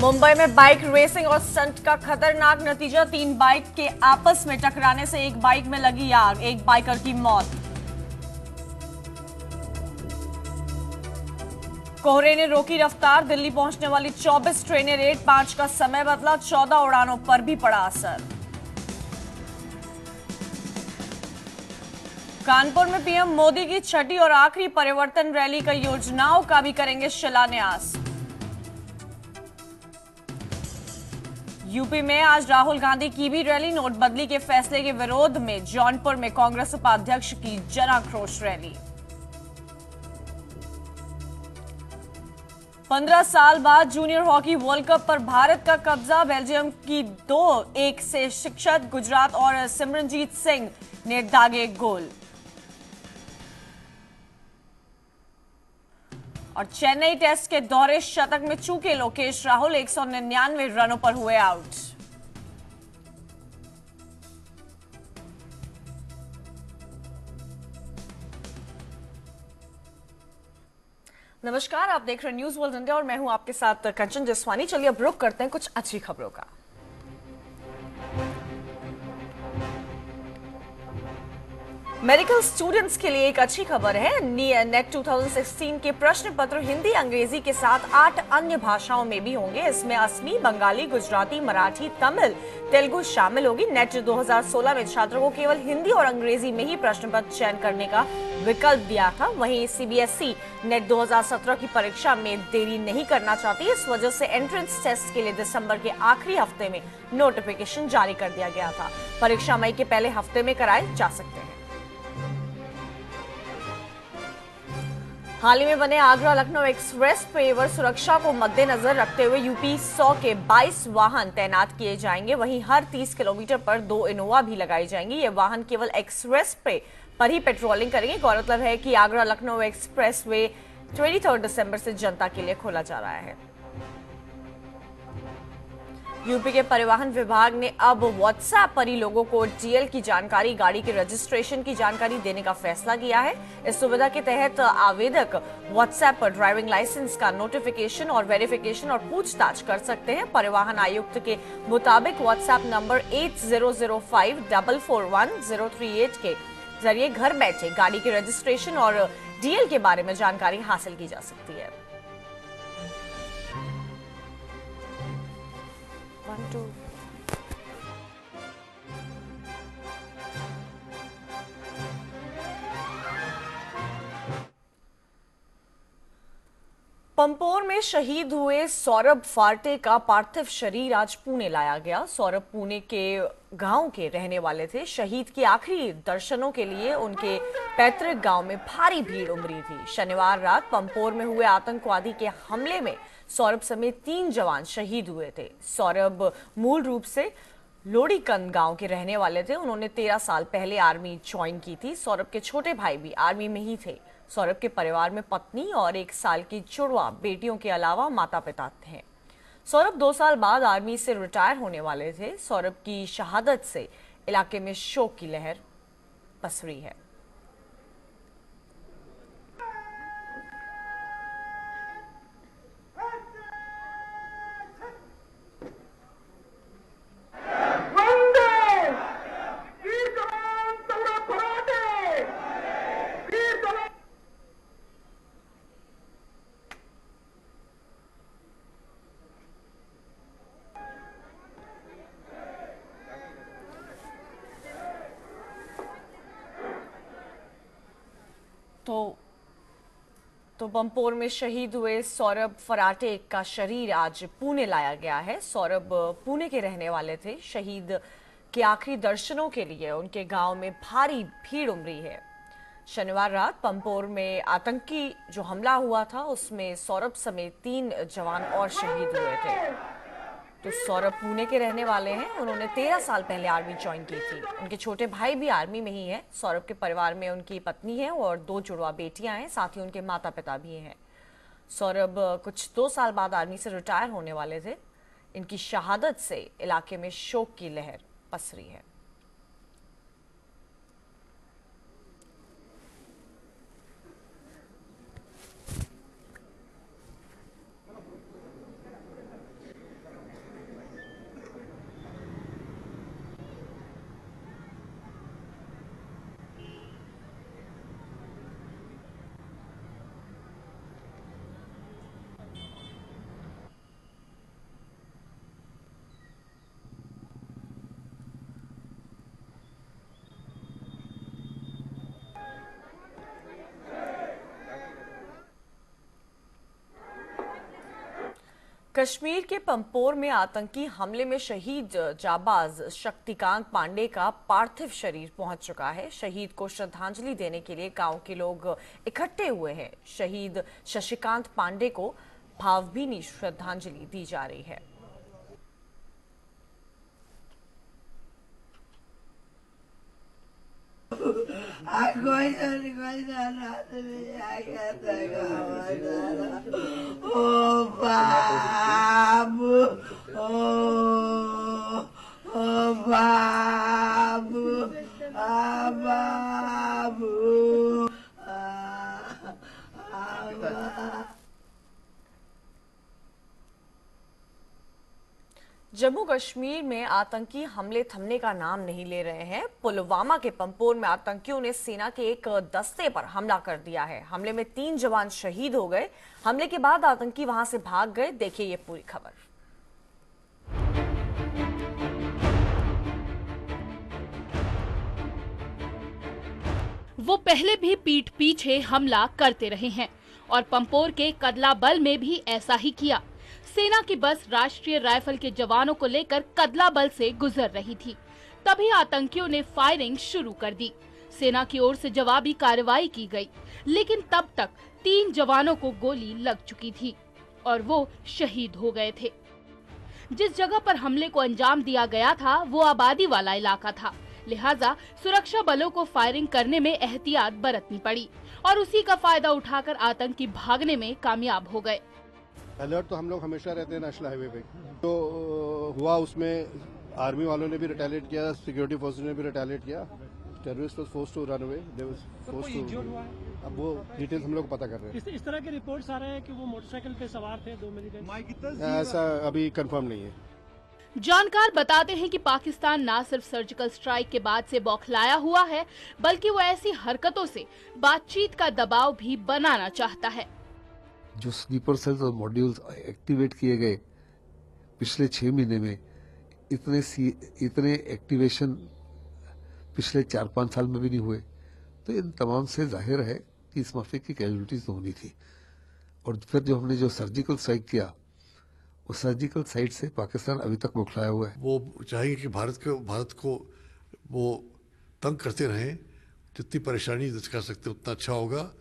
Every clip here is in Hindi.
मुंबई में बाइक रेसिंग और स्टंट का खतरनाक नतीजा, 3 बाइक के आपस में टकराने से एक बाइक में लगी आग, एक बाइकर की मौत। कोहरे ने रोकी रफ्तार, दिल्ली पहुंचने वाली 24 ट्रेनें रेट, 5 का समय बदला, 14 उड़ानों पर भी पड़ा असर। कानपुर में पीएम मोदी की छठी और आखिरी परिवर्तन रैली का योजनाओं का भी करेंगे शिलान्यास। यूपी में आज राहुल गांधी की भी रैली, नोटबंदी के फैसले के विरोध में जौनपुर में कांग्रेस उपाध्यक्ष की जन आक्रोश रैली। 15 साल बाद जूनियर हॉकी वर्ल्ड कप पर भारत का कब्जा, बेल्जियम की 2-1 से शिक्षक, गुजरात और सिमरनजीत सिंह ने दागे गोल। और चेन्नई टेस्ट के दोहरे शतक में चूके लोकेश राहुल, 199 रनों पर हुए आउट। नमस्कार, आप देख रहे हैं न्यूज वर्ल्ड इंडिया और मैं हूं आपके साथ कंचन जसवानी। चलिए अब रुक करते हैं कुछ अच्छी खबरों का। मेडिकल स्टूडेंट्स के लिए एक अच्छी खबर है। नेट 2016 के प्रश्न पत्र हिंदी, अंग्रेजी के साथ 8 अन्य भाषाओं में भी होंगे। इसमें असमी, बंगाली, गुजराती, मराठी, तमिल, तेलुगु शामिल होगी। नेट 2016 में छात्रों को केवल हिंदी और अंग्रेजी में ही प्रश्न पत्र चयन करने का विकल्प दिया था। वहीं सीबीएसई नेट 2017 की परीक्षा में देरी नहीं करना चाहती। इस वजह से एंट्रेंस टेस्ट के लिए दिसंबर के आखिरी हफ्ते में नोटिफिकेशन जारी कर दिया गया था। परीक्षा मई के पहले हफ्ते में कराए जा सकते हैं। हाल ही में बने आगरा लखनऊ एक्सप्रेस पेवर सुरक्षा को मद्देनजर रखते हुए यूपी 100 के 22 वाहन तैनात किए जाएंगे। वहीं हर 30 किलोमीटर पर 2 इनोवा भी लगाई जाएंगी। ये वाहन केवल एक्सप्रेस पे पर ही पेट्रोलिंग करेंगे। गौरतलब है कि आगरा लखनऊ एक्सप्रेस वे 23 दिसंबर से जनता के लिए खोला जा रहा है। यूपी के परिवहन विभाग ने अब व्हाट्सएप पर ही लोगों को डीएल की जानकारी, गाड़ी के रजिस्ट्रेशन की जानकारी देने का फैसला किया है। इस सुविधा के तहत आवेदक व्हाट्सएप पर ड्राइविंग लाइसेंस का नोटिफिकेशन और वेरिफिकेशन और पूछताछ कर सकते हैं। परिवहन आयुक्त के मुताबिक व्हाट्सएप नंबर 8005441038 के जरिए घर बैठे गाड़ी के रजिस्ट्रेशन और डीएल के बारे में जानकारी हासिल की जा सकती है। पंपोर में शहीद हुए सौरभ फार्टे का पार्थिव शरीर आज पुणे लाया गया। सौरभ पुणे के गांव के रहने वाले थे। शहीद के आखिरी दर्शनों के लिए उनके पैतृक गांव में भारी भीड़ उमड़ी थी। शनिवार रात पंपोर में हुए आतंकवादी के हमले में सौरभ समेत 3 जवान शहीद हुए थे। सौरभ मूल रूप से लोड़ीकंद गांव के रहने वाले थे। उन्होंने 13 साल पहले आर्मी ज्वाइन की थी। सौरभ के छोटे भाई भी आर्मी में ही थे। सौरभ के परिवार में पत्नी और 1 साल की जुड़वा बेटियों के अलावा माता पिता थे। सौरभ 2 साल बाद आर्मी से रिटायर होने वाले थे। सौरभ की शहादत से इलाके में शोक की लहर पसरी है। तो पंपोर में शहीद हुए सौरभ फराटे का शरीर आज पुणे लाया गया है। सौरभ पुणे के रहने वाले थे। शहीद के आखिरी दर्शनों के लिए उनके गांव में भारी भीड़ उमड़ी है। शनिवार रात पंपोर में आतंकी जो हमला हुआ था उसमें सौरभ समेत 3 जवान और शहीद हुए थे। तो सौरभ पुणे के रहने वाले हैं। उन्होंने 13 साल पहले आर्मी ज्वाइन की थी। उनके छोटे भाई भी आर्मी में ही है। सौरभ के परिवार में उनकी पत्नी है और 2 जुड़वा बेटियां हैं, साथ ही उनके माता पिता भी हैं। सौरभ कुछ 2 साल बाद आर्मी से रिटायर होने वाले थे। इनकी शहादत से इलाके में शोक की लहर पसरी है। कश्मीर के पंपोर में आतंकी हमले में शहीद जाबाज शक्तिकांत पांडे का पार्थिव शरीर पहुंच चुका है। शहीद को श्रद्धांजलि देने के लिए गांव के लोग इकट्ठे हुए हैं। शहीद शशिकांत पांडे को भावभीनी श्रद्धांजलि दी जा रही है। जम्मू कश्मीर में आतंकी हमले थमने का नाम नहीं ले रहे हैं। पुलवामा के पंपोर में आतंकियों ने सेना के एक दस्ते पर हमला कर दिया है। हमले में 3 जवान शहीद हो गए। हमले के बाद आतंकी वहां से भाग गए। देखिए ये पूरी खबर। वो पहले भी पीठ पीछे हमला करते रहे हैं और पंपोर के कदलाबल में भी ऐसा ही किया। सेना की बस राष्ट्रीय राइफल के जवानों को लेकर कदलाबल से गुजर रही थी, तभी आतंकियों ने फायरिंग शुरू कर दी। सेना की ओर से जवाबी कार्रवाई की गई, लेकिन तब तक 3 जवानों को गोली लग चुकी थी और वो शहीद हो गए थे। जिस जगह पर हमले को अंजाम दिया गया था वो आबादी वाला इलाका था, लिहाजा सुरक्षा बलों को फायरिंग करने में एहतियात बरतनी पड़ी और उसी का फायदा उठाकर आतंकी भागने में कामयाब हो गए। अलर्ट तो हम लोग हमेशा रहते हैं नेशनल हाईवे पे। तो हुआ उसमें आर्मी वालों ने भी रिटेलिएट किया, सिक्योरिटी फोर्सेस ने भी रिटेलिएट किया। Terrorist was forced to run away, they was forced to. अब वो डिटेल्स हम लोग पता कर रहे हैं। इस तरह के रिपोर्ट्स आ रहे हैं कि वो मोटरसाइकिल पे सवार थे 2 मिलिटेंट। ऐसा अभी कंफर्म नहीं है। जानकार बताते हैं कि पाकिस्तान न सिर्फ सर्जिकल स्ट्राइक के बाद से बौखलाया हुआ है, बल्कि वो ऐसी हरकतों से बातचीत का दबाव भी बनाना चाहता है। जो स्लीपर सेल्स और मॉड्यूल्स एक्टिवेट किए गए पिछले 6 महीने में, इतने एक्टिवेशन पिछले 4-5 साल में भी नहीं हुए। तो इन तमाम से जाहिर है कि इस माफिया की कैजुअलिटीज तो होनी थी। और फिर जो हमने जो सर्जिकल स्ट्राइक किया, उस सर्जिकल साइट से पाकिस्तान अभी तक बौखलाया हुआ है। वो चाहेंगे कि भारत को वो तंग करते रहें, जितनी परेशानी कर सकते उतना अच्छा होगा।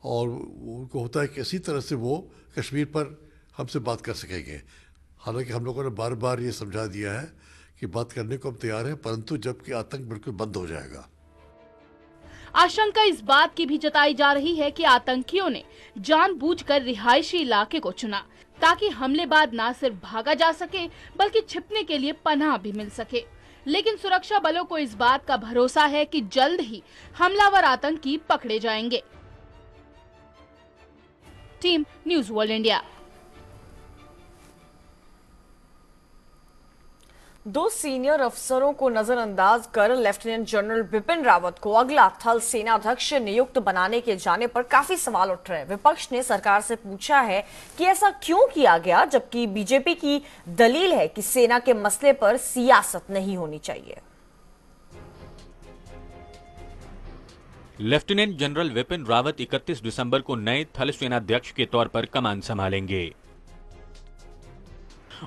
और उनको होता है कि इसी तरह से वो कश्मीर पर हमसे बात कर सकेंगे। हालांकि हम लोगों ने बार बार ये समझा दिया है कि बात करने को हम तैयार हैं, परंतु जबकि आतंक बिल्कुल बंद हो जाएगा। आशंका इस बात की भी जताई जा रही है कि आतंकियों ने जानबूझकर रिहायशी इलाके को चुना, ताकि हमले बाद न सिर्फ भागा जा सके बल्कि छिपने के लिए पनाह भी मिल सके। लेकिन सुरक्षा बलों को इस बात का भरोसा है कि जल्द ही हमलावर आतंकी पकड़े जाएंगे। Team news world India. 2 senior अफसरों को नजरअंदाज कर लेफ्टिनेंट जनरल बिपिन रावत को अगला थल सेनाध्यक्ष नियुक्त बनाने के जाने पर काफी सवाल उठ रहे हैं। विपक्ष ने सरकार से पूछा है कि ऐसा क्यों किया गया, जबकि बीजेपी की दलील है कि सेना के मसले पर सियासत नहीं होनी चाहिए। लेफ्टिनेंट जनरल विपिन रावत 31 दिसंबर को नए थल सेनाध्यक्ष के तौर पर कमान संभालेंगे।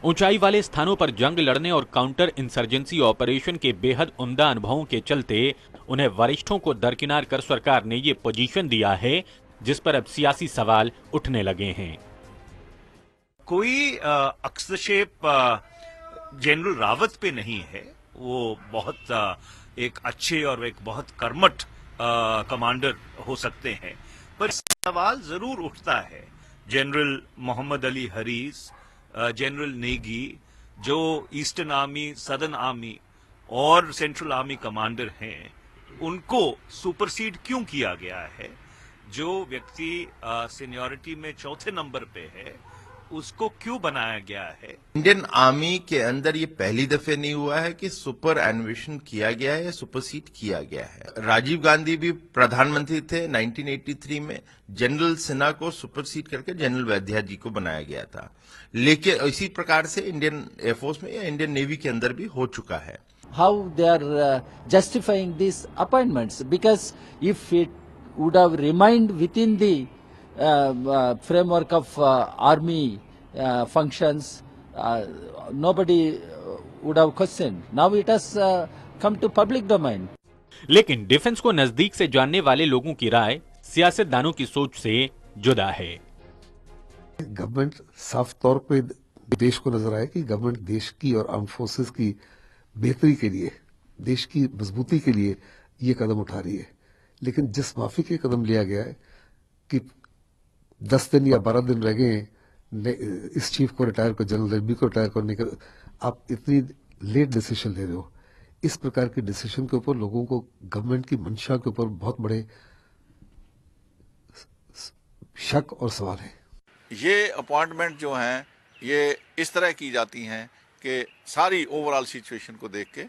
ऊंचाई वाले स्थानों पर जंग लड़ने और काउंटर इंसर्जेंसी ऑपरेशन के बेहद उम्दा अनुभवों के चलते उन्हें वरिष्ठों को दरकिनार कर सरकार ने ये पोजीशन दिया है, जिस पर अब सियासी सवाल उठने लगे हैं। कोई हस्तक्षेप जनरल रावत पे नहीं है। वो बहुत एक अच्छे और एक बहुत कर्मठ कमांडर हो सकते हैं, पर सवाल जरूर उठता है। जनरल मोहम्मद अली हरीस, जनरल नेगी, जो ईस्टर्न आर्मी, सदर्न आर्मी और सेंट्रल आर्मी कमांडर हैं, उनको सुपरसीड क्यों किया गया है? जो व्यक्ति सीनियरिटी में 4थे नंबर पे है, उसको क्यों बनाया गया है? इंडियन आर्मी के अंदर ये पहली दफे नहीं हुआ है कि सुपर एनवेशन किया गया है या सुपरसीड किया गया है। राजीव गांधी भी प्रधानमंत्री थे 1983 में, जनरल सिन्हा को सुपरसीड करके जनरल वैद्या जी को बनाया गया था। लेकिन इसी प्रकार से इंडियन एयरफोर्स में या इंडियन नेवी के अंदर भी हो चुका है। How they are justifying this appointments, because if it would have remained within the framework of army functions, nobody would have questioned. Now it has come to public domain. लेकिन डिफेंस को नजदीक से जानने वाले लोगों की राय सियासतदानों की सोच से जुदा है। गवर्नमेंट साफ तौर पे देश को नजर आए कि गवर्नमेंट देश की और आर्म फोर्सेस की बेहतरी के लिए, देश की मजबूती के लिए ये कदम उठा रही है। लेकिन जिस माफी के कदम लिया गया है कि 10 दिन या 12 दिन रह गए हैं इस चीफ को रिटायर कर, जनरल रेड्डी को रिटायर करने का, आप इतनी लेट डिसीजन ले रहे हो। इस प्रकार के डिसीजन के ऊपर लोगों को गवर्नमेंट की मंशा के ऊपर बहुत बड़े शक और सवाल है। ये अपॉइंटमेंट जो हैं ये इस तरह की जाती हैं कि सारी ओवरऑल सिचुएशन को देख के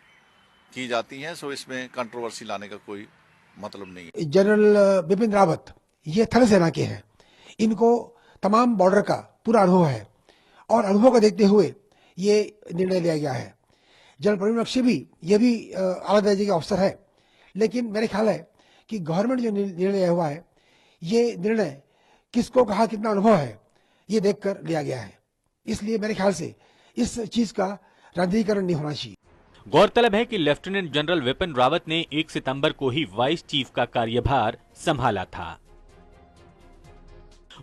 की जाती हैं, सो इसमें कंट्रोवर्सी लाने का कोई मतलब नहीं है। जनरल बिपिन रावत ये थल सेना के हैं, इनको तमाम बॉर्डर का पूरा अनुभव है और अनुभव को देखते हुए ये निर्णय लिया गया है। जनरल प्रवीण बख्शी भी ये भी आला दर्जे के अफसर है, लेकिन मेरे ख्याल है कि गवर्नमेंट जो निर्णय लिया हुआ है ये निर्णय किसको कहा कितना अनुभव है ये देखकर लिया गया है। इसलिए मेरे ख्याल से इस चीज का राजनीतिकरण नहीं होना चाहिए। गौरतलब है कि लेफ्टिनेंट जनरल विपिन रावत ने 1 सितंबर को ही वाइस चीफ का कार्यभार संभाला था।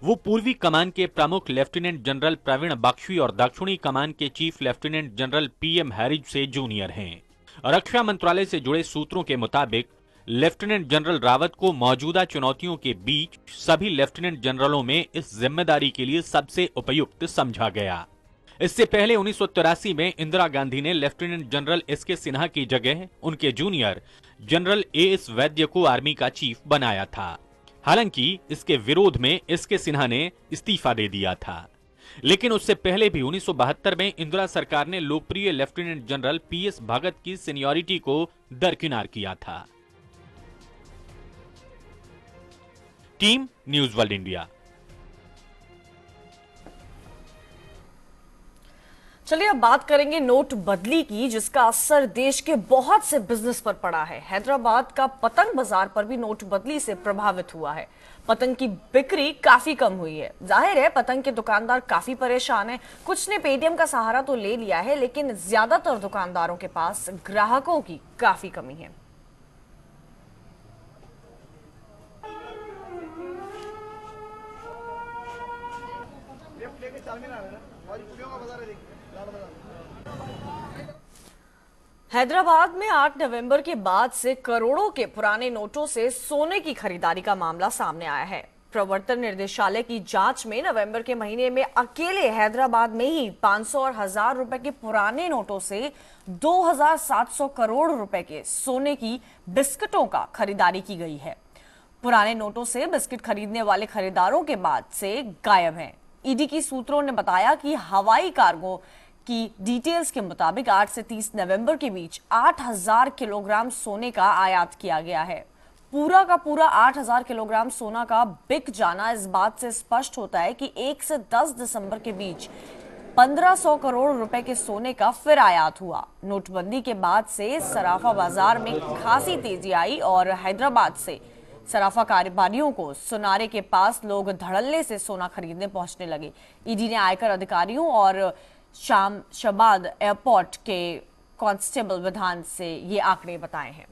वो पूर्वी कमान के प्रमुख लेफ्टिनेंट जनरल प्रवीण बख्शी और दक्षिणी कमान के चीफ लेफ्टिनेंट जनरल PM हैरिज से जूनियर हैं। रक्षा मंत्रालय से जुड़े सूत्रों के मुताबिक लेफ्टिनेंट जनरल रावत को मौजूदा चुनौतियों के बीच सभी लेफ्टिनेंट जनरलों में इस जिम्मेदारी के लिए सबसे उपयुक्त समझा गया। इससे पहले 1983 में इंदिरा गांधी ने लेफ्टिनेंट जनरल SK सिन्हा की जगह उनके जूनियर जनरल AS वैद्य को आर्मी का चीफ बनाया था। हालांकि इसके विरोध में SK सिन्हा ने इस्तीफा दे दिया था, लेकिन उससे पहले भी 1972 में इंदिरा सरकार ने लोकप्रिय लेफ्टिनेंट जनरल PS भगत की सीनियरिटी को दरकिनार किया था। Team news world India. चलिए अब बात करेंगे नोट बदली की, जिसका असर देश के बहुत से बिजनेस पर पड़ा है। हैदराबाद का पतंग बाजार पर भी नोट बदली से प्रभावित हुआ है। पतंग की बिक्री काफी कम हुई है। जाहिर है पतंग के दुकानदार काफी परेशान हैं। कुछ ने पेटीएम का सहारा तो ले लिया है, लेकिन ज्यादातर दुकानदारों के पास ग्राहकों की काफी कमी है। हैदराबाद में 8 नवंबर के बाद से करोड़ों के पुराने नोटों से सोने की खरीदारी का मामला सामने आया है। प्रवर्तन निर्देशालय की जांच में नवंबर के महीने में अकेले हैदराबाद में ही 500 और 1000 रुपए के पुराने नोटों से 2700 करोड़ रुपए के सोने की बिस्किटों का खरीदारी की गई है। पुराने नोटों से बिस्किट खरीदने वाले खरीदारों के बाद से गायब हैं। ईडी की सूत्रों ने बताया कि हवाई कार्गो की डिटेल्स के मुताबिक 8 से 30 नवंबर के बीच 8000 किलोग्राम सोने का आयात किया गया है। पूरा का पूरा 8000 किलोग्राम सोना का बिक जाना इस बात से स्पष्ट होता है कि 1 से 10 दिसंबर के बीच 1500 करोड़ रुपए के सोने का फिर आयात हुआ। नोटबंदी के बाद से सराफा बाजार में खासी तेजी आई और हैदराबाद से सराफा कारोबारियों को सुनारे के पास लोग धड़ल्ले से सोना खरीदने पहुंचने लगे। ईडी ने आयकर अधिकारियों और शाबाद एयरपोर्ट के कांस्टेबल विधान से ये आंकड़े बताए हैं।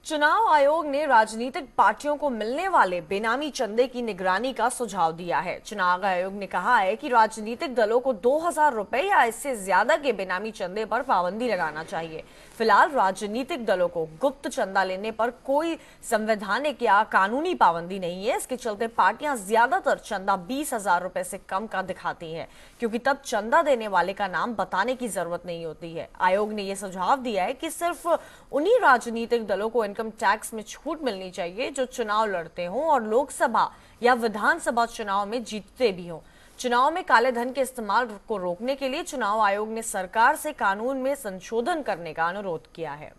चुनाव आयोग ने राजनीतिक पार्टियों को मिलने वाले बेनामी चंदे की निगरानी का सुझाव दिया है। चुनाव आयोग ने कहा है कि राजनीतिक दलों को 2000 रुपए या इससे ज्यादा के बेनामी चंदे पर पाबंदी लगाना चाहिए। फिलहाल राजनीतिक दलों को गुप्त चंदा लेने पर कोई संवैधानिक या कानूनी पाबंदी नहीं है। इसके चलते पार्टियां ज्यादातर चंदा 20,000 रुपए से कम का दिखाती हैं, क्योंकि तब चंदा देने वाले का नाम बताने की जरूरत नहीं होती है। आयोग ने यह सुझाव दिया है कि सिर्फ उन्हीं राजनीतिक दलों को इनकम टैक्स में छूट मिलनी चाहिए जो चुनाव लड़ते हों और लोकसभा या विधानसभा चुनाव में जीतते भी हों। चुनाव में काले धन के इस्तेमाल को रोकने के लिए चुनाव आयोग ने सरकार से कानून में संशोधन करने का अनुरोध किया है।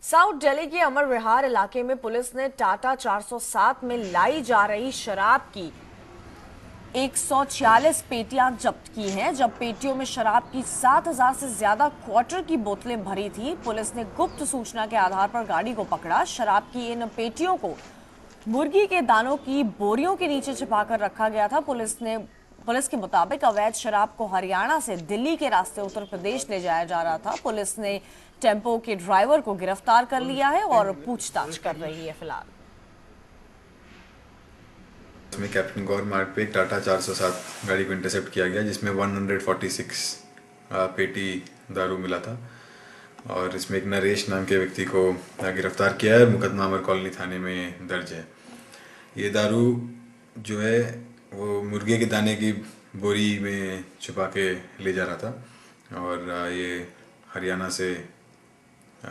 साउथ दिल्ली के अमर विहार इलाके में पुलिस ने टाटा 407 में लाई जा रही शराब की 146 पेटियां जब्त की हैं। जब पेटियों में शराब की 7000 से ज्यादा क्वार्टर की बोतलें भरी थी। पुलिस ने गुप्त सूचना के आधार पर गाड़ी को पकड़ा। शराब की इन पेटियों को मुर्गी के दानों की बोरियों के नीचे छिपाकर रखा गया था। पुलिस के मुताबिक अवैध शराब को हरियाणा से दिल्ली के रास्ते उत्तर प्रदेश ले जाया जा रहा था। पुलिस ने टेम्पो के ड्राइवर को गिरफ्तार कर लिया है और पूछताछ कर रही है फिलहाल। इसमें कैप्टन गौर मार्ग पे एक टाटा 407 गाड़ी को इंटरसेप्ट किया गया, जिसमें 146 पेटी दारू मिला था और इसमें एक नरेश नाम के व्यक्ति को गिरफ्तार किया है। मुकदमा अमर कॉलोनी थाने में दर्ज है। ये दारू जो है वो मुर्गे के दाने की बोरी में छुपा के ले जा रहा था और ये हरियाणा से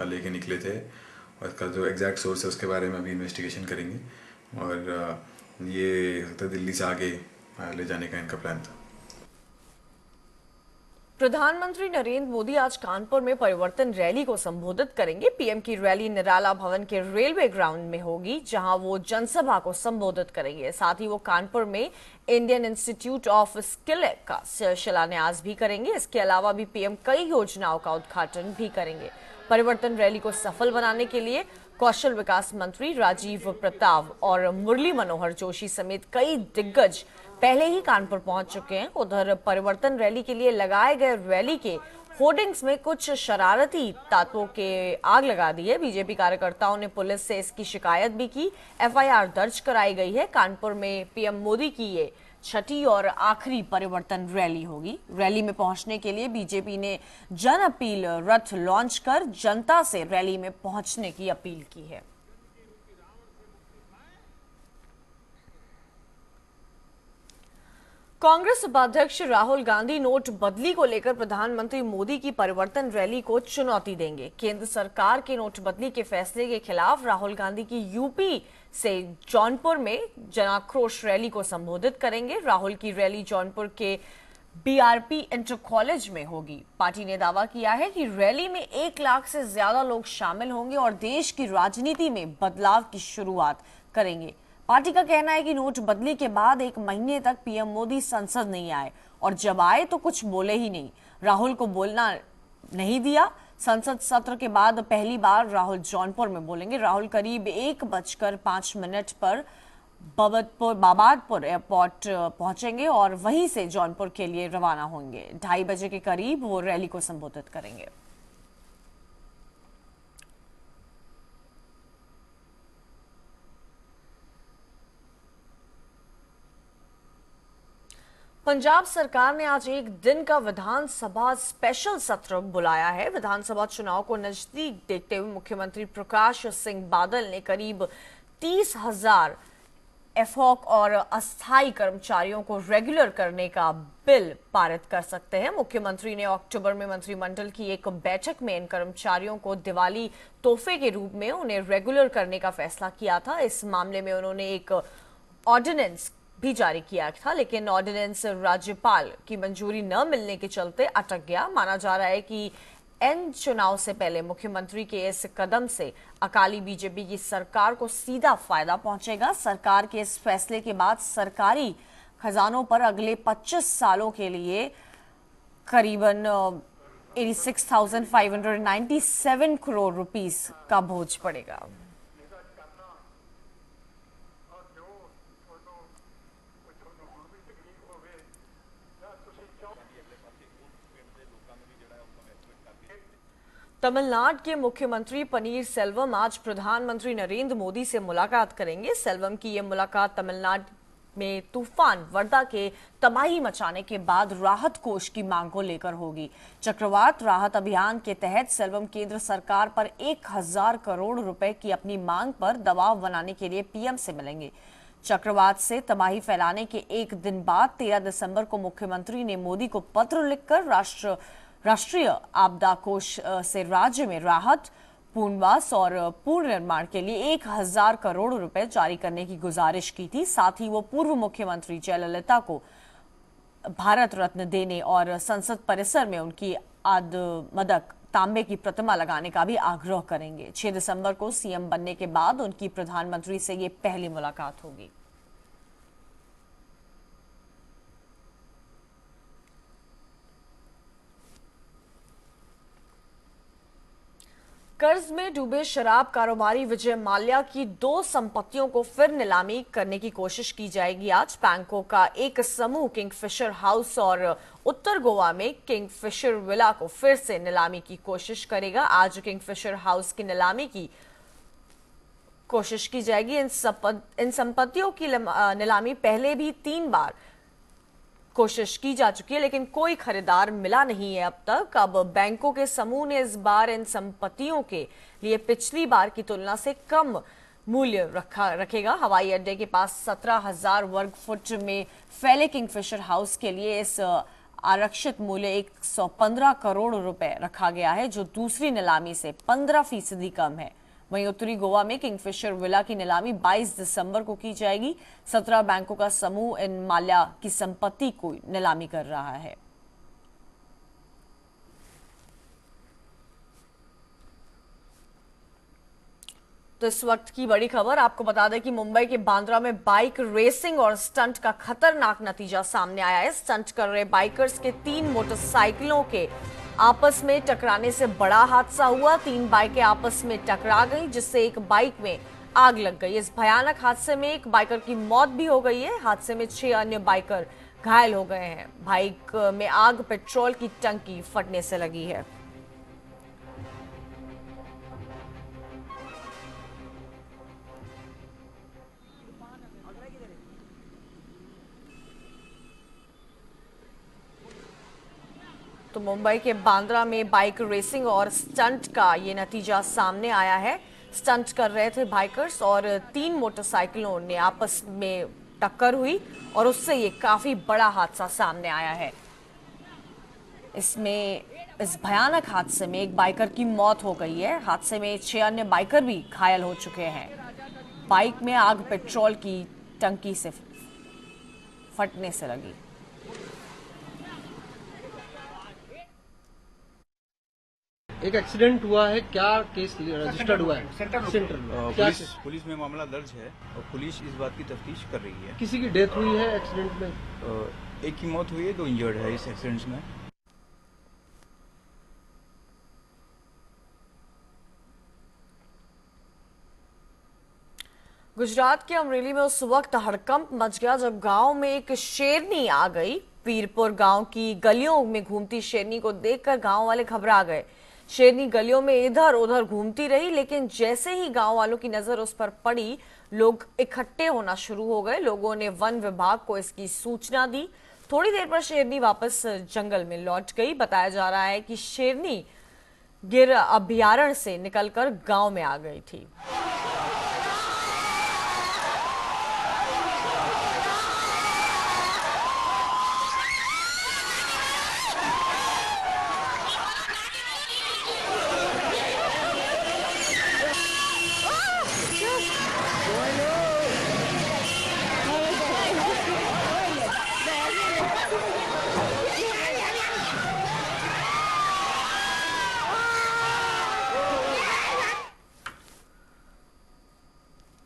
लेके निकले थे और इसका जो एग्जैक्ट सोर्स है उसके बारे में अभी इन्वेस्टिगेशन करेंगे और ये दिल्ली से आगे ले जाने का इनका प्लान था। प्रधानमंत्री नरेंद्र मोदी आज कानपुर में परिवर्तन रैली को संबोधित करेंगे। पीएम की रैली निराला भवन के रेलवे ग्राउंड में होगी, जहां वो जनसभा को संबोधित करेंगे। साथ ही वो कानपुर में इंडियन इंस्टीट्यूट ऑफ स्किल का शिलान्यास भी करेंगे। इसके अलावा भी पीएम कई योजनाओं का उद्घाटन भी करेंगे। परिवर्तन रैली को सफल बनाने के लिए कौशल विकास मंत्री राजीव प्रताप और मुरली मनोहर जोशी समेत कई दिग्गज पहले ही कानपुर पहुंच चुके हैं। उधर परिवर्तन रैली के लिए लगाए गए रैली के होर्डिंग्स में कुछ शरारती तत्वों के आग लगा दी है। बीजेपी कार्यकर्ताओं ने पुलिस से इसकी शिकायत भी की। एफआईआर दर्ज कराई गई है। कानपुर में पीएम मोदी की ये छठी और आखिरी परिवर्तन रैली होगी। रैली में पहुंचने के लिए बीजेपी ने जन अपील रथ लॉन्च कर जनता से रैली में पहुंचने की अपील की है। कांग्रेस उपाध्यक्ष राहुल गांधी नोट बदली को लेकर प्रधानमंत्री मोदी की परिवर्तन रैली को चुनौती देंगे। केंद्र सरकार के नोट बदली के फैसले के खिलाफ राहुल गांधी की यूपी से जौनपुर में जनाक्रोश रैली को संबोधित करेंगे। राहुल की रैली जौनपुर के बीआरपी इंटर कॉलेज में होगी। पार्टी ने दावा किया है कि रैली में 1 लाख से ज्यादा लोग शामिल होंगे और देश की राजनीति में बदलाव की शुरुआत करेंगे। पार्टी का कहना है कि नोट बदली के बाद 1 महीने तक पीएम मोदी संसद नहीं आए और जब आए तो कुछ बोले ही नहीं। राहुल को बोलना नहीं दिया। संसद सत्र के बाद पहली बार राहुल जौनपुर में बोलेंगे। राहुल करीब 1:05 पर बाबादपुर एयरपोर्ट पहुंचेंगे और वहीं से जौनपुर के लिए रवाना होंगे। 2:30 बजे के करीब वो रैली को संबोधित करेंगे। पंजाब सरकार ने आज एक दिन का विधानसभा स्पेशल सत्र बुलाया है। विधानसभा चुनाव को नजदीक देखते हुए मुख्यमंत्री प्रकाश सिंह बादल ने करीब 30,000 एफओक और अस्थायी कर्मचारियों को रेगुलर करने का बिल पारित कर सकते हैं। मुख्यमंत्री ने अक्टूबर में मंत्रिमंडल की एक बैठक में इन कर्मचारियों को दिवाली तोहफे के रूप में उन्हें रेगुलर करने का फैसला किया था। इस मामले में उन्होंने एक ऑर्डिनेंस भी जारी किया था, लेकिन ऑर्डिनेंस राज्यपाल की मंजूरी न मिलने के चलते अटक गया। माना जा रहा है कि एन चुनाव से पहले मुख्यमंत्री के इस कदम से अकाली बीजेपी की सरकार को सीधा फायदा पहुंचेगा। सरकार के इस फैसले के बाद सरकारी खजानों पर अगले 25 सालों के लिए करीबन 86,597 करोड़ रुपीस का बोझ पड़ेगा। तमिलनाडु के मुख्यमंत्री पनीर सेल्वम आज प्रधानमंत्री नरेंद्र मोदी से मुलाकात करेंगे। सेल्वम की यह मुलाकात तमिलनाडु में तूफान वर्दा के तबाही मचाने के बाद राहत कोष की मांग को लेकर होगी। चक्रवात राहत अभियान के तहत सेल्वम केंद्र सरकार पर 1000 करोड़ रुपए की अपनी मांग पर दबाव बनाने के लिए पीएम से मिलेंगे। चक्रवात से तबाही फैलाने के एक दिन बाद 13 दिसंबर को मुख्यमंत्री ने मोदी को पत्र लिखकर राष्ट्रीय आपदा कोष से राज्य में राहत, पुनर्वास और पुनर्निर्माण के लिए 1000 करोड़ रुपए जारी करने की गुजारिश की थी। साथ ही वो पूर्व मुख्यमंत्री जयललिता को भारत रत्न देने और संसद परिसर में उनकी आदमदक तांबे की प्रतिमा लगाने का भी आग्रह करेंगे। 6 दिसंबर को सीएम बनने के बाद उनकी प्रधानमंत्री से ये पहली मुलाकात होगी। कर्ज में डूबे शराब कारोबारी विजय माल्या की 2 संपत्तियों को फिर नीलामी करने की कोशिश की जाएगी। आज बैंकों का एक समूह किंगफिशर हाउस और उत्तर गोवा में किंगफिशर विला को फिर से नीलामी की कोशिश करेगा। आज किंगफिशर हाउस की नीलामी की कोशिश की जाएगी। इन संपत्तियों की नीलामी पहले भी 3 बार कोशिश की जा चुकी है, लेकिन कोई खरीदार मिला नहीं है अब तक। अब बैंकों के समूह ने इस बार इन संपत्तियों के लिए पिछली बार की तुलना से कम मूल्य रखेगा। हवाई अड्डे के पास 17,000 वर्ग फुट में फैले किंगफिशर हाउस के लिए इस आरक्षित मूल्य 115 करोड़ रुपए रखा गया है, जो दूसरी नीलामी से 15% कम है। वहीं उत्तरी गोवा में किंगफिशर विला की नीलामी 22 दिसंबर को की जाएगी। 17 बैंकों का समूह इन माल्या की संपत्ति को नीलामी कर रहा है। तो इस वक्त की बड़ी खबर आपको बता दें कि मुंबई के बांद्रा में बाइक रेसिंग और स्टंट का खतरनाक नतीजा सामने आया है। स्टंट कर रहे बाइकर्स के 3 मोटरसाइकिलों के आपस में टकराने से बड़ा हादसा हुआ। 3 बाइकें आपस में टकरा गईं, जिससे एक बाइक में आग लग गई। इस भयानक हादसे में एक बाइकर की मौत भी हो गई है। हादसे में 6 अन्य बाइकर घायल हो गए हैं। बाइक में आग पेट्रोल की टंकी फटने से लगी है। तो मुंबई के बांद्रा में बाइक रेसिंग और स्टंट का ये नतीजा सामने आया है। स्टंट कर रहे थे बाइकर्स और 3 मोटरसाइकिलों ने आपस में टक्कर हुई और उससे ये काफी बड़ा हादसा सामने आया है। इस भयानक हादसे में एक बाइकर की मौत हो गई है। हादसे में 6 अन्य बाइकर भी घायल हो चुके हैं। बाइक में आग पेट्रोल की टंकी से फटने से लगी। एक एक्सीडेंट हुआ है, क्या केस रजिस्टर्ड हुआ है? सेंट्रल पुलिस में मामला दर्ज है और पुलिस इस बात की तफ्तीश कर रही है। किसी की डेथ हुई है एक्सीडेंट में? एक की मौत हुई है, 2 इंजर्ड है इस एक्सीडेंट में। गुजरात के अमरेली में उस वक्त हड़कंप मच गया जब गांव में एक शेरनी आ गई। पीरपुर गांव की गलियों में घूमती शेरनी को देखकर गांव वाले घबरा गए। शेरनी गलियों में इधर उधर घूमती रही, लेकिन जैसे ही गांव वालों की नजर उस पर पड़ी, लोग इकट्ठे होना शुरू हो गए। लोगों ने वन विभाग को इसकी सूचना दी। थोड़ी देर पर शेरनी वापस जंगल में लौट गई। बताया जा रहा है कि शेरनी गिर अभयारण्य से निकलकर गांव में आ गई थी।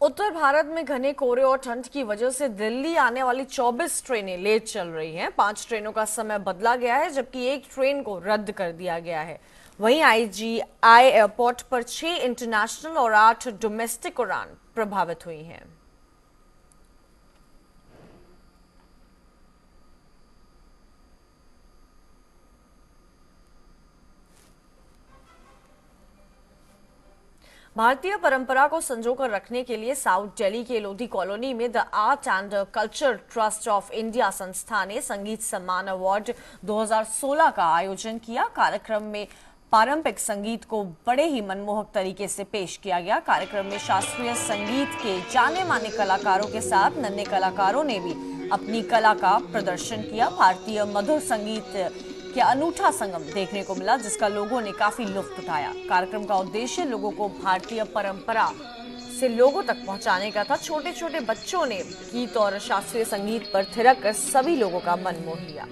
उत्तर भारत में घने कोहरे और ठंड की वजह से दिल्ली आने वाली 24 ट्रेनें लेट चल रही हैं। 5 ट्रेनों का समय बदला गया है, जबकि 1 ट्रेन को रद्द कर दिया गया है। वहीं IGI एयरपोर्ट पर 6 इंटरनेशनल और 8 डोमेस्टिक उड़ान प्रभावित हुई हैं। भारतीय परंपरा को संजोकर रखने के लिए साउथ दिल्ली के लोधी कॉलोनी में the art and culture trust of India संस्था ने संगीत सम्मान अवार्ड 2016 का आयोजन किया। कार्यक्रम में पारंपरिक संगीत को बड़े ही मनमोहक तरीके से पेश किया गया। कार्यक्रम में शास्त्रीय संगीत के जाने माने कलाकारों के साथ नन्हे कलाकारों ने भी अपनी कला का प्रदर्शन किया। भारतीय मधुर संगीत के अनूठा संगम देखने को मिला, जिसका लोगों ने काफी लुत्फ उठाया। कार्यक्रम का उद्देश्य लोगों को भारतीय परंपरा से लोगों तक पहुंचाने का था। छोटे छोटे बच्चों ने गीत और शास्त्रीय संगीत पर थिरक कर सभी लोगों का मन मोह लिया।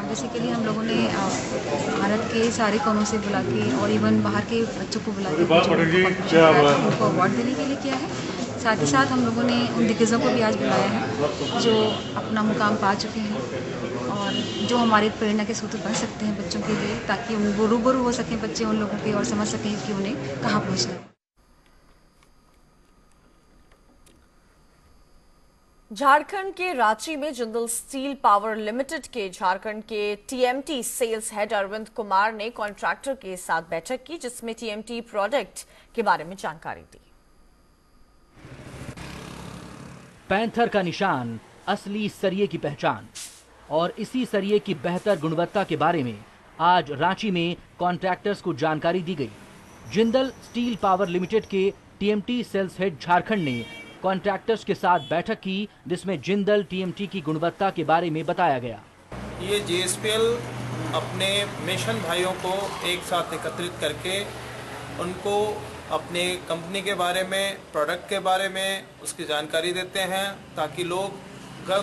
बेसिकली हम लोगों ने भारत के के सारे कोनों से बुला के और इवन बाहर के बच्चों को बुला के उनको अवार्ड देने के लिए किया है। साथ ही साथ हम लोगों ने उन दिग्गजों को भी आज बुलाया है जो अपना मुकाम पा चुके हैं और जो हमारे प्रेरणा के सूत्र बन सकते हैं बच्चों के लिए, ताकि वो रूबरू हो सकें बच्चे उन लोगों के और समझ सकें कि उन्हें कहाँ पहुँचना है। झारखंड के रांची में जिंदल स्टील पावर लिमिटेड के झारखंड के TMT sales head Arvind Kumar ने कॉन्ट्रैक्टर के साथ बैठक की, जिसमें टीएमटी प्रोडक्ट के बारे में जानकारी दी। पैंथर का निशान, असली सरिये की पहचान और इसी सरिये की बेहतर गुणवत्ता के बारे में आज रांची में कॉन्ट्रैक्टर्स को जानकारी दी गई। जिंदल स्टील पावर लिमिटेड के टीएमटी सेल्स हेड झारखंड ने कॉन्ट्रैक्टर्स के साथ बैठक की, जिसमें जिंदल टीएमटी की गुणवत्ता के बारे में बताया गया। ये जीएसपीएल अपने मिशन भाइयों को एक साथ एकत्रित करके उनको अपने कंपनी के बारे में, प्रोडक्ट के बारे में उसकी जानकारी देते हैं, ताकि लोग घर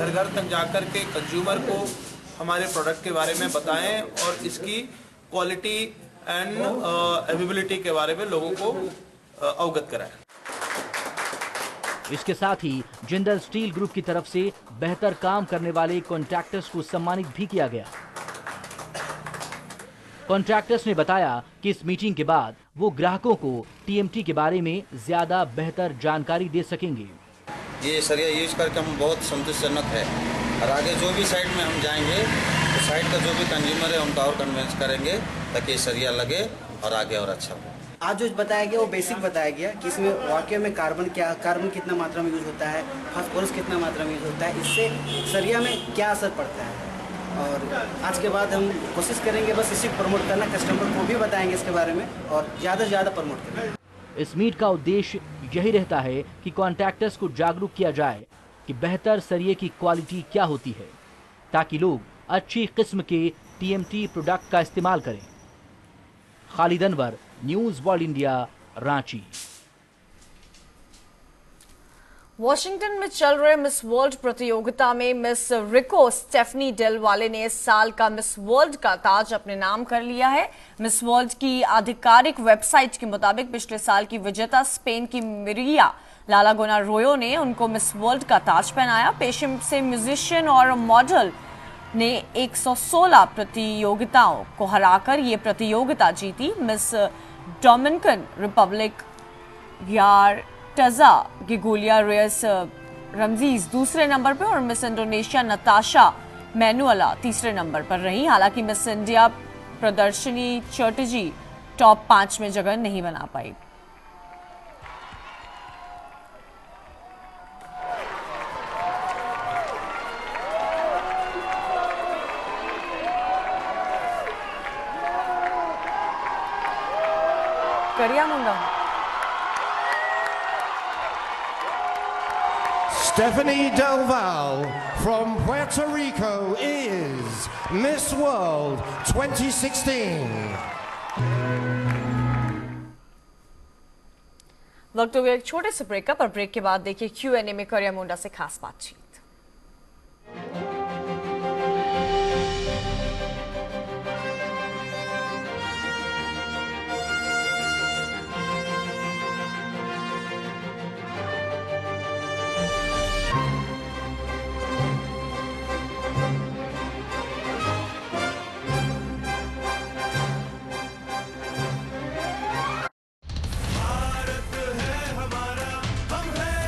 घर तक जाकर के कंज्यूमर को हमारे प्रोडक्ट के बारे में बताएं और इसकी क्वालिटी एंड अवेलेबिलिटी के बारे में लोगों को अवगत कराएं। इसके साथ ही जिंदल स्टील ग्रुप की तरफ से बेहतर काम करने वाले कॉन्ट्रैक्टर्स को सम्मानित भी किया गया। कॉन्ट्रैक्टर्स ने बताया कि इस मीटिंग के बाद वो ग्राहकों को टीएमटी के बारे में ज्यादा बेहतर जानकारी दे सकेंगे। ये सरिया यूज करके हम बहुत संतोषजनक है और आगे जो भी साइड में हम जाएंगे तो साइड का जो भी कंज्यूमर है उनका और कन्विंस करेंगे ताकि सरिया लगे और आगे और अच्छा हो। आज जो बताया गया वो बेसिक बताया गया कि इसमें वाकई में कार्बन कितना मात्रा में यूज होता है, फास्फोरस कितना मात्रा में यूज होता है, इससे सरिया में क्या असर पड़ता है। और आज के बाद हम कोशिश करेंगे बस इसी प्रमोट करना, कस्टमर को भी बताएंगे इसके बारे में और ज़्यादा से ज़्यादा प्रमोट करेंगे। इस मीट का उद्देश्य यही रहता है कि कॉन्ट्रैक्टर्स को जागरूक किया जाए कि बेहतर सरिये की क्वालिटी क्या होती है, ताकि लोग अच्छी किस्म के टीएमटी प्रोडक्ट का इस्तेमाल करें। Khalid Anwar, news world India, Ranchi. Washington में चल रहे मिस वर्ल्ड प्रतियोगिता में मिस रिको स्टेफनी डेल वाले ने इस साल का मिस वर्ल्ड का ताज अपने नाम कर लिया है। मिस वर्ल्ड की आधिकारिक वेबसाइट के मुताबिक पिछले साल की विजेता स्पेन की मिरिया लालागोना रोयो ने उनको मिस वर्ल्ड का ताज पहनाया। पेशे से म्यूजिशियन और मॉडल ने 116 प्रतियोगिताओं को हराकर ये प्रतियोगिता जीती। मिस डोमिनिकन रिपब्लिक यारटजा गिगुलिया रेस रमजीज दूसरे नंबर पर और मिस इंडोनेशिया नताशा मैनुअला तीसरे नंबर पर रही। हालांकि मिस इंडिया प्रदर्शनी चटर्जी टॉप 5 में जगह नहीं बना पाई। करिया मुंडा। Stephanie Del Val from Puerto Rico is Miss World 2016. वक्त हो गया एक छोटे से ब्रेकअप और ब्रेक के बाद देखिए Q&A में करिया मुंडा से खास बातचीत।